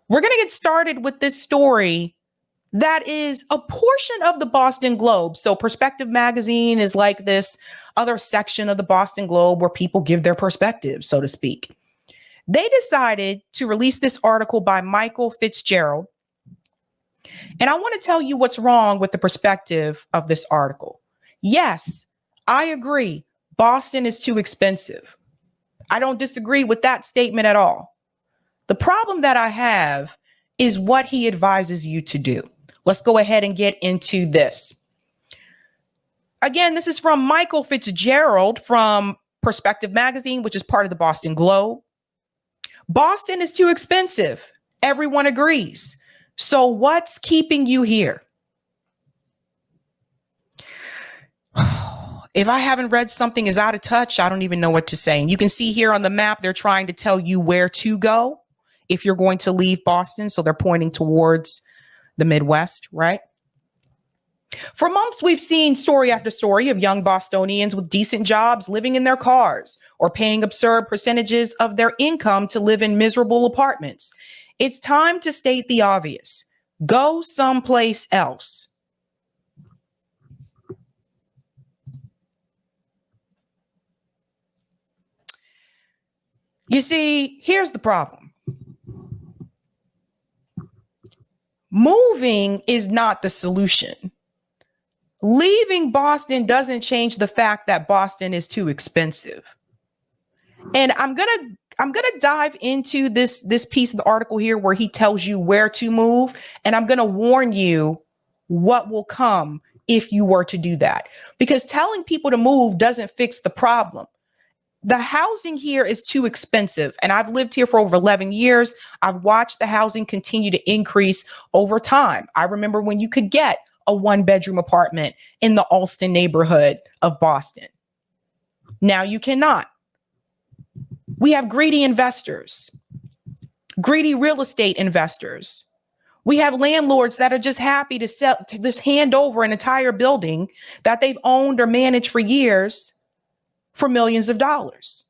We're going to get started with this story that is a portion of the Boston Globe. So Perspective Magazine is like this other section of the Boston Globe where people give their perspective, so to speak. They decided to release this article by Michael Fitzgerald. And I want to tell you what's wrong with the perspective of this article. Yes, I agree. Boston is too expensive. I don't disagree with that statement at all. The problem that I have is what he advises you to do. Let's go ahead and get into this. Again, this is from Michael Fitzgerald from Perspective Magazine, which is part of the Boston Globe. Boston is too expensive. Everyone agrees. So what's keeping you here? If I haven't read something is out of touch, I don't even know what to say. And you can see here on the map, they're trying to tell you where to go if you're going to leave Boston. So they're pointing towards the Midwest, right? For months, we've seen story after story of young Bostonians with decent jobs living in their cars or paying absurd percentages of their income to live in miserable apartments. It's time to state the obvious. Go someplace else. You see, here's the problem. Moving is not the solution. Leaving Boston doesn't change the fact that Boston is too expensive. And I'm gonna dive into this piece of the article here where he tells you where to move, and I'm gonna warn you what will come if you were to do that. Because telling people to move doesn't fix the problem. The housing here is too expensive. And I've lived here for over 11 years. I've watched the housing continue to increase over time. I remember when you could get a 1-bedroom apartment in the Alston neighborhood of Boston. Now you cannot. We have greedy investors, greedy real estate investors. We have landlords that are just happy to sell, to just hand over an entire building that they've owned or managed for years for millions of dollars.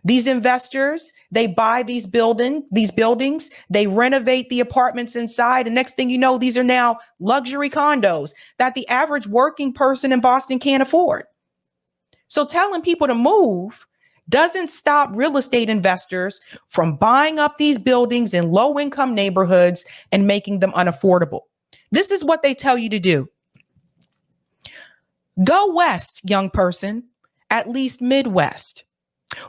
These investors, they buy these buildings, they renovate the apartments inside. And next thing you know, these are now luxury condos that the average working person in Boston can't afford. So telling people to move doesn't stop real estate investors from buying up these buildings in low income neighborhoods and making them unaffordable. This is what they tell you to do. Go west, young person. At least Midwest.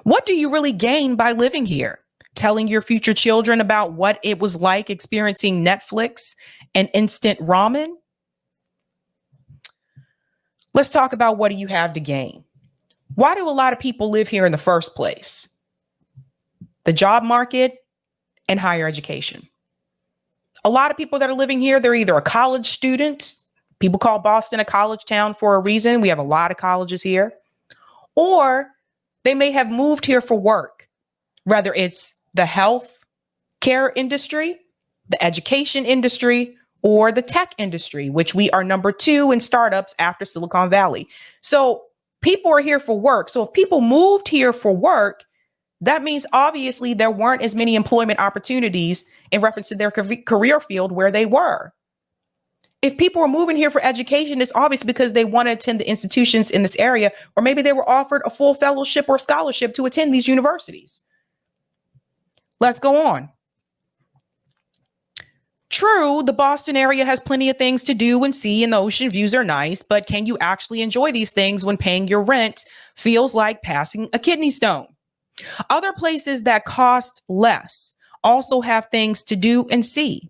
What do you really gain by living here? Telling your future children about what it was like experiencing Netflix and instant ramen? Let's talk about what do you have to gain? Why do a lot of people live here in the first place? The job market and higher education. A lot of people that are living here, they're either a college student. People call Boston a college town for a reason. We have a lot of colleges here. Or they may have moved here for work, whether it's the health care industry, the education industry, or the tech industry, which we are number 2 in startups after Silicon Valley. So people are here for work. So if people moved here for work, that means obviously there weren't as many employment opportunities in reference to their career field where they were. If people were moving here for education, it's obvious because they want to attend the institutions in this area, or maybe they were offered a full fellowship or scholarship to attend these universities. Let's go on. True, the Boston area has plenty of things to do and see, and the ocean views are nice, but can you actually enjoy these things when paying your rent feels like passing a kidney stone? Other places that cost less also have things to do and see.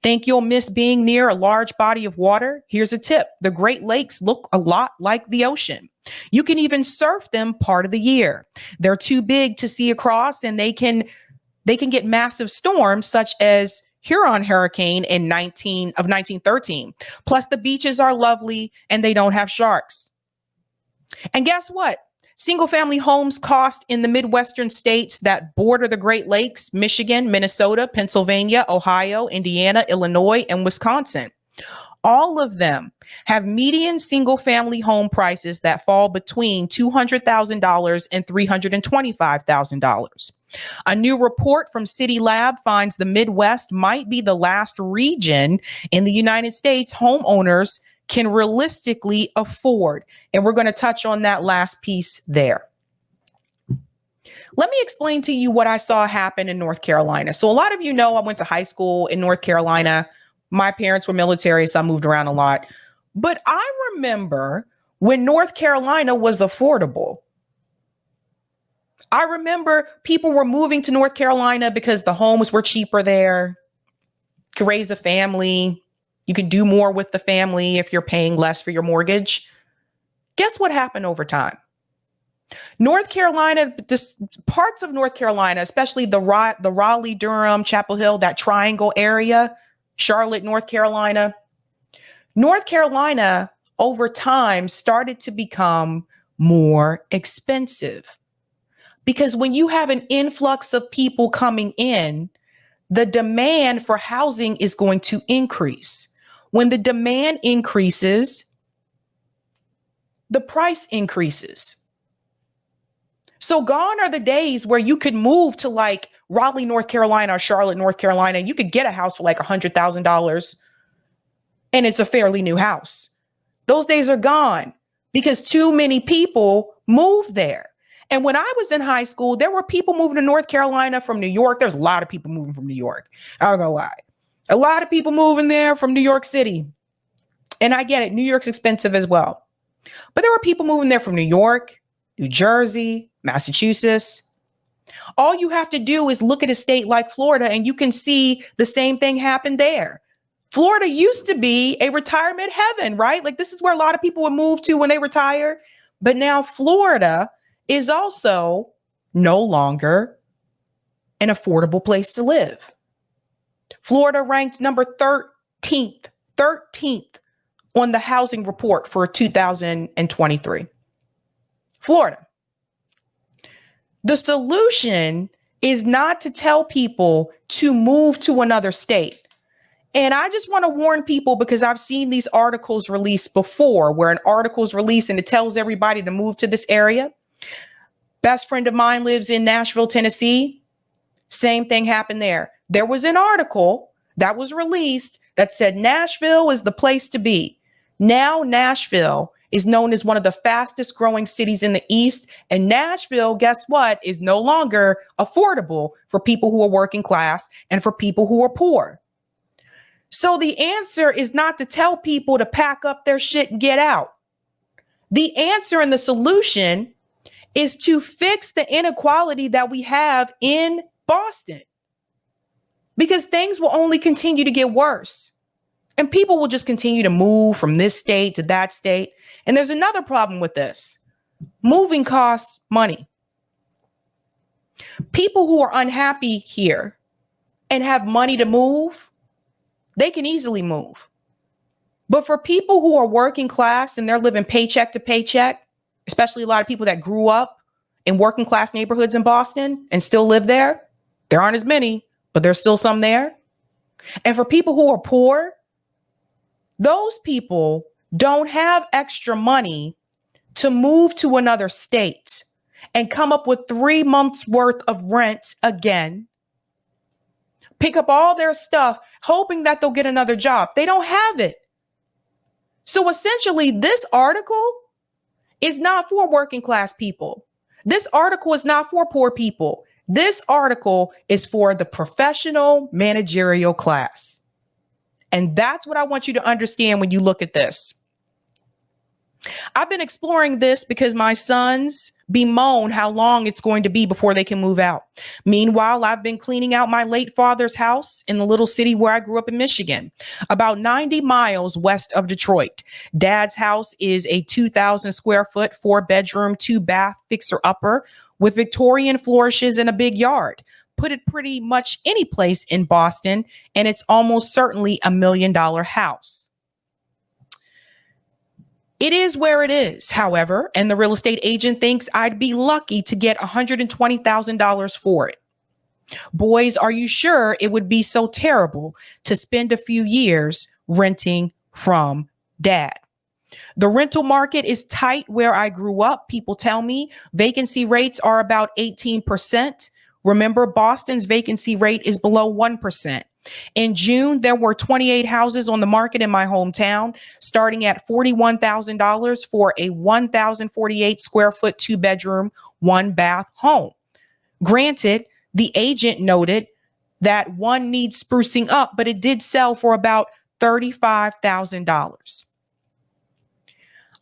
Think you'll miss being near a large body of water? Here's a tip. The Great Lakes look a lot like the ocean. You can even surf them part of the year. They're too big to see across, and they can get massive storms such as Huron hurricane in 1913. Plus the beaches are lovely and they don't have sharks. And guess what? Single family homes cost in the Midwestern states that border the Great Lakes: Michigan, Minnesota, Pennsylvania, Ohio, Indiana, Illinois, and Wisconsin. All of them have median single family home prices that fall between $200,000 and $325,000. A new report from City Lab finds the Midwest might be the last region in the United States homeowners can realistically afford. And we're going to touch on that last piece there. Let me explain to you what I saw happen in North Carolina. So a lot of you know I went to high school in North Carolina. My parents were military, so I moved around a lot. But I remember when North Carolina was affordable. I remember people were moving to North Carolina because the homes were cheaper there. You could raise a family. You could do more with the family if you're paying less for your mortgage. Guess what happened over time? North Carolina, parts of North Carolina, especially the Raleigh, Durham, Chapel Hill, that triangle area, Charlotte, North Carolina over time started to become more expensive. Because when you have an influx of people coming in, the demand for housing is going to increase. When the demand increases, the price increases. So gone are the days where you could move to like Raleigh, North Carolina or Charlotte, North Carolina, and you could get a house for like $100,000 and it's a fairly new house. Those days are gone because too many people move there. And when I was in high school, there were people moving to North Carolina from New York. There's a lot of people moving from New York. I'm not gonna lie. A lot of people moving there from New York City. And I get it. New York's expensive as well. But there were people moving there from New York, New Jersey, Massachusetts. All you have to do is look at a state like Florida and you can see the same thing happen there. Florida used to be a retirement heaven, right? Like this is where a lot of people would move to when they retire. But now Florida is also no longer an affordable place to live. Florida ranked number 13th on the housing report for 2023. Florida. The solution is not to tell people to move to another state. And I just want to warn people because I've seen these articles released before where an article is released and it tells everybody to move to this area. Best friend of mine lives in Nashville, Tennessee. Same thing happened there. There was an article that was released that said Nashville is the place to be. Now Nashville is known as one of the fastest growing cities in the East. And Nashville, guess what, is no longer affordable for people who are working class and for people who are poor. So the answer is not to tell people to pack up their shit and get out. The answer and the solution is to fix the inequality that we have in Boston, because things will only continue to get worse and people will just continue to move from this state to that state. And there's another problem with this. Moving costs money. People who are unhappy here and have money to move, they can easily move. But for people who are working class and they're living paycheck to paycheck, especially a lot of people that grew up in working class neighborhoods in Boston and still live there, there aren't as many, but there's still some there. And for people who are poor, those people don't have extra money to move to another state and come up with 3 months worth of rent again, pick up all their stuff, hoping that they'll get another job. They don't have it. So essentially, this article is not for working class people. This article is not for poor people. This article is for the professional managerial class. And that's what I want you to understand when you look at this. I've been exploring this because my sons bemoan how long it's going to be before they can move out. Meanwhile, I've been cleaning out my late father's house in the little city where I grew up in Michigan, about 90 miles west of Detroit. Dad's house is a 2,000 square foot, 4-bedroom, 2-bath fixer-upper with Victorian flourishes and a big yard. Put it pretty much any place in Boston, and it's almost certainly $1 million house. It is where it is, however, and the real estate agent thinks I'd be lucky to get $120,000 for it. Boys, are you sure it would be so terrible to spend a few years renting from dad? The rental market is tight where I grew up. People tell me vacancy rates are about 18%. Remember, Boston's vacancy rate is below 1%. In June, there were 28 houses on the market in my hometown, starting at $41,000 for a 1,048 square foot, 2-bedroom, 1-bath home. Granted, the agent noted that one needs sprucing up, but it did sell for about $35,000.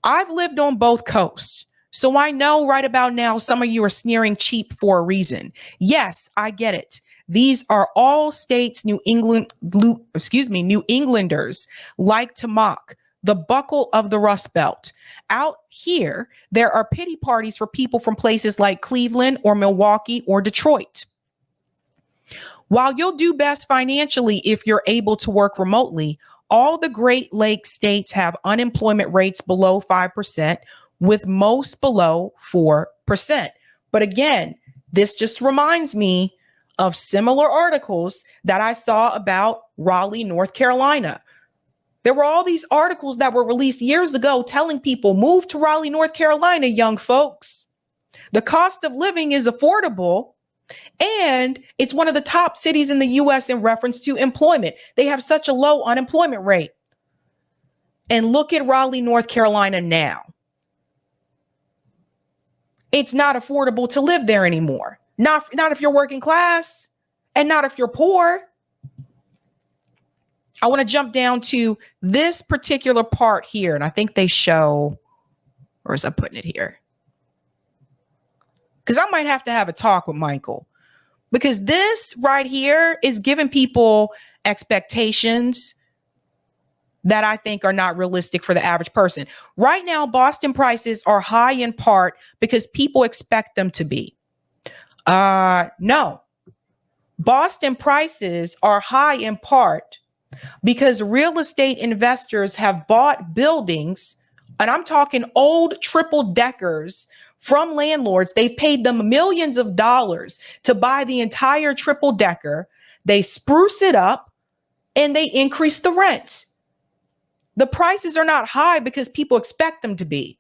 I've lived on both coasts, so I know right about now some of you are sneering cheap for a reason. Yes, I get it. These are all states New Englanders like to mock, the buckle of the Rust Belt. Out here, there are pity parties for people from places like Cleveland or Milwaukee or Detroit. While you'll do best financially if you're able to work remotely, all the Great Lakes states have unemployment rates below 5%, with most below 4%. But again, this just reminds me of similar articles that I saw about Raleigh, North Carolina. There were all these articles that were released years ago telling people, move to Raleigh, North Carolina, young folks. The cost of living is affordable, and it's one of the top cities in the U.S. in reference to employment. They have such a low unemployment rate. And look at Raleigh, North Carolina now. It's not affordable to live there anymore. Not if you're working class, and not if you're poor. I want to jump down to this particular part here, and I think they show, or is I putting it here? Because I might have to have a talk with Michael, because this right here is giving people expectations that I think are not realistic for the average person. Right now, Boston prices are high in part because people expect them to be. No. Boston prices are high in part because real estate investors have bought buildings, and I'm talking old triple deckers, from landlords. They paid them millions of dollars to buy the entire triple decker. They spruce it up and they increase the rent. The prices are not high because people expect them to be.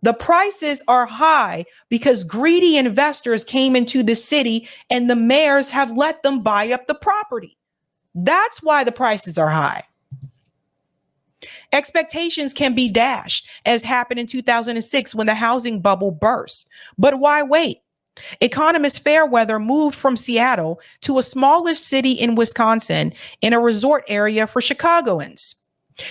The prices are high because greedy investors came into the city and the mayors have let them buy up the property. That's why the prices are high. Expectations can be dashed, as happened in 2006 when the housing bubble burst. But why wait? Economist Fairweather moved from Seattle to a smallish city in Wisconsin in a resort area for Chicagoans.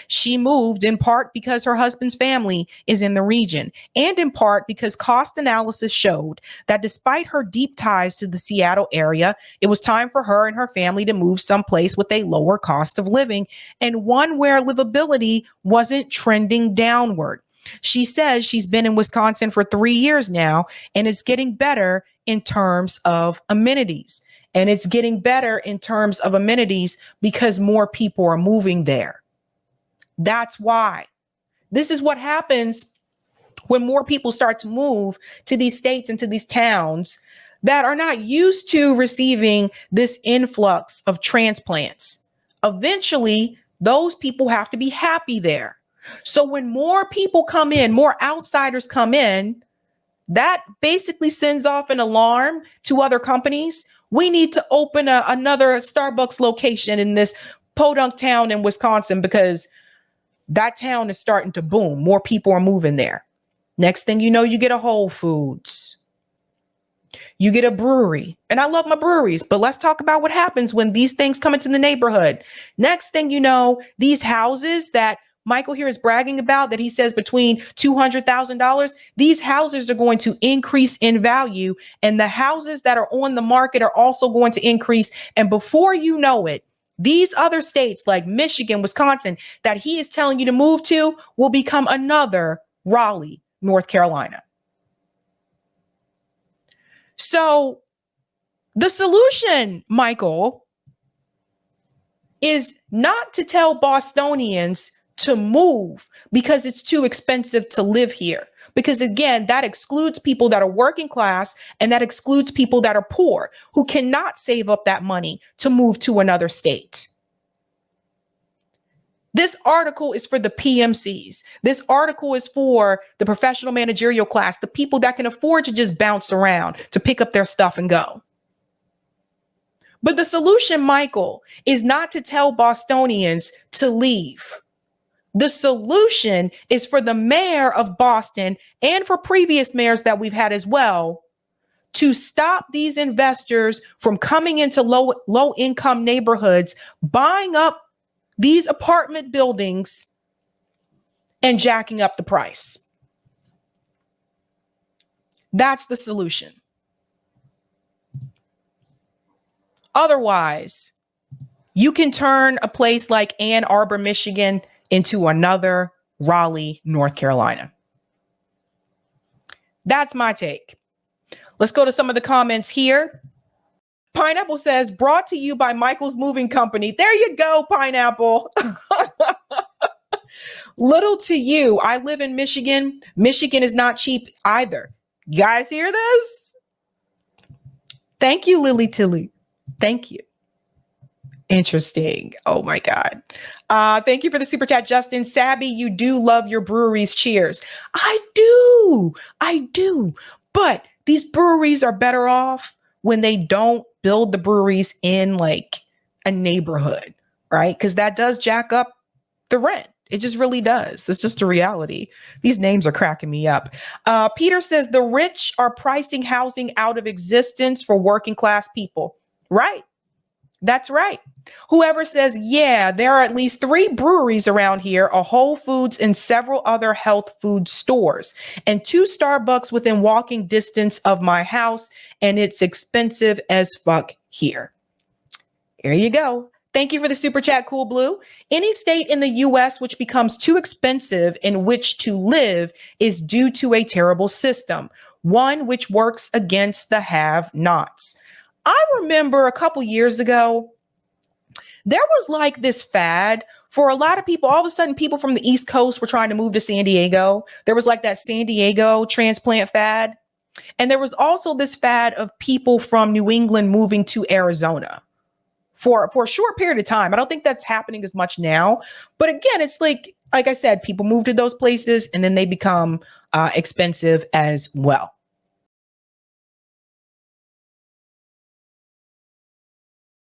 She moved in part because her husband's family is in the region, and in part because cost analysis showed that despite her deep ties to the Seattle area, it was time for her and her family to move someplace with a lower cost of living and one where livability wasn't trending downward. She says she's been in Wisconsin for 3 years now, and it's getting better in terms of amenities. And it's getting better in terms of amenities because more people are moving there. That's why. This is what happens when more people start to move to these states and to these towns that are not used to receiving this influx of transplants. Eventually, those people have to be happy there. So when more people come in, more outsiders come in, that basically sends off an alarm to other companies. We need to open another Starbucks location in this podunk town in Wisconsin because that town is starting to boom. More people are moving there. Next thing you know, you get a Whole Foods. You get a brewery. And I love my breweries, but let's talk about what happens when these things come into the neighborhood. Next thing you know, these houses that Michael here is bragging about, that he says between $200,000, these houses are going to increase in value. And the houses that are on the market are also going to increase. And before you know it, these other states like Michigan, Wisconsin, that he is telling you to move to will become another Raleigh, North Carolina. So the solution, Michael, is not to tell Bostonians to move because it's too expensive to live here. Because again, that excludes people that are working class, and that excludes people that are poor who cannot save up that money to move to another state. This article is for the PMCs. This article is for the professional managerial class, the people that can afford to just bounce around, to pick up their stuff and go. But the solution, Michael, is not to tell Bostonians to leave. The solution is for the mayor of Boston and for previous mayors that we've had as well to stop these investors from coming into low income neighborhoods, buying up these apartment buildings and jacking up the price. That's the solution. Otherwise, you can turn a place like Ann Arbor, Michigan into another Raleigh, North Carolina. That's my take. Let's go to some of the comments here. Pineapple says, brought to you by Michael's Moving Company. There you go, Pineapple. Little to you. I live in Michigan. Michigan is not cheap either. You guys hear this? Thank you, Lily Tilly. Thank you. Interesting. Oh my God. Thank you for the super chat, Justin. Sabby, you do love your breweries. Cheers. I do. But these breweries are better off when they don't build the breweries in like a neighborhood, right? Because that does jack up the rent. It just really does. That's just a reality. These names are cracking me up. Peter says the rich are pricing housing out of existence for working class people. Right. That's right. Whoever says, yeah, there are at least 3 breweries around here, a Whole Foods and several other health food stores, and 2 Starbucks within walking distance of my house, and it's expensive as fuck here. There you go. Thank you for the super chat, Cool Blue. Any state in the U.S. which becomes too expensive in which to live is due to a terrible system, one which works against the have-nots. I remember a couple years ago, there was like this fad for a lot of people. All of a sudden, people from the East Coast were trying to move to San Diego. There was like that San Diego transplant fad. And there was also this fad of people from New England moving to Arizona for a short period of time. I don't think that's happening as much now. But again, it's like I said, people move to those places and then they become expensive as well.